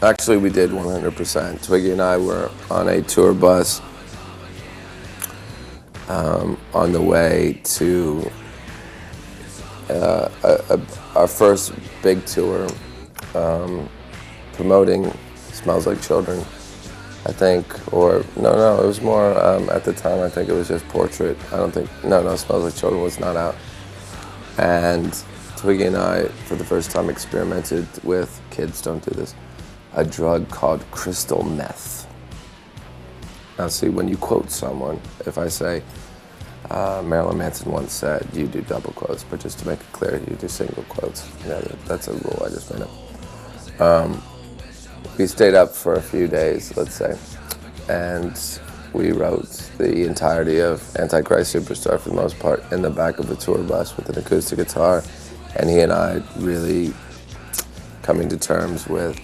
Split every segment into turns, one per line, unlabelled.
Actually, we did 100%. Twiggy and I were on a tour bus on the way to our first big tour, promoting Smells Like Children, I think, or no, it was more, at the time, I think it was just Portrait. I don't think, no, Smells Like Children was not out. And Twiggy and I, for the first time, experimented with, kids don't do this, a drug called crystal meth. Now see, when you quote someone, if I say, Marilyn Manson once said, you do double quotes, but just to make it clear, you do single quotes. Yeah, that's a rule I just made up. We stayed up for a few days, let's say, and we wrote the entirety of Antichrist Superstar, for the most part, in the back of the tour bus with an acoustic guitar, and he and I really coming to terms with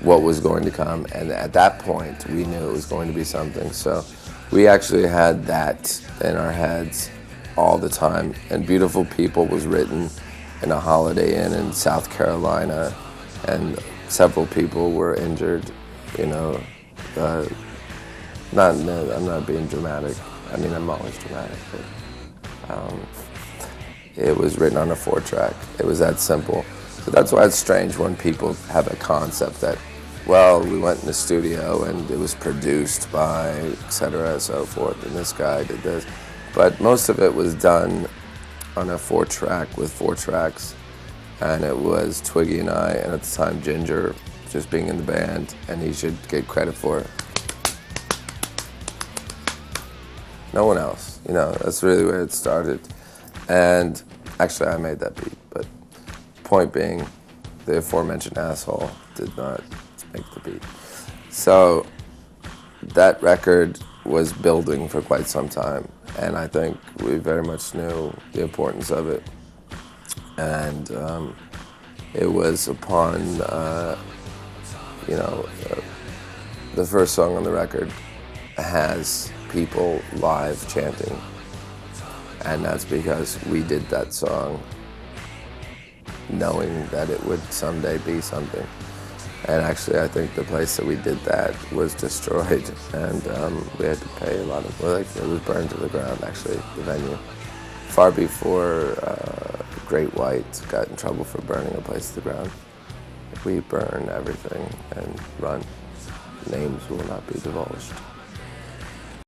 what was going to come, and at that point, we knew it was going to be something, so we actually had that in our heads all the time, and Beautiful People was written in a Holiday Inn in South Carolina, and several people were injured, you know. I'm not being dramatic. I mean, I'm always dramatic, but it was written on a 4-track. It was that simple. So that's why it's strange when people have a concept that, well, we went in the studio and it was produced by, et cetera, and so forth, and this guy did this. But most of it was done on a 4-track with 4 tracks, and it was Twiggy and I, and at the time Ginger, just being in the band, and he should get credit for it. No one else, you know, that's really where it started. And actually I made that beat, but point being, the aforementioned asshole did not make the beat. So that record was building for quite some time, and I think we very much knew the importance of it. And it was upon, you know, the first song on the record has people live chanting, and that's because we did that song knowing that it would someday be something. And actually, I think the place that we did that was destroyed, and we had to pay a lot of, well, like, it was burned to the ground, actually, the venue. Far before Great White got in trouble for burning a place to the ground. We burn everything and run. Names will not be divulged.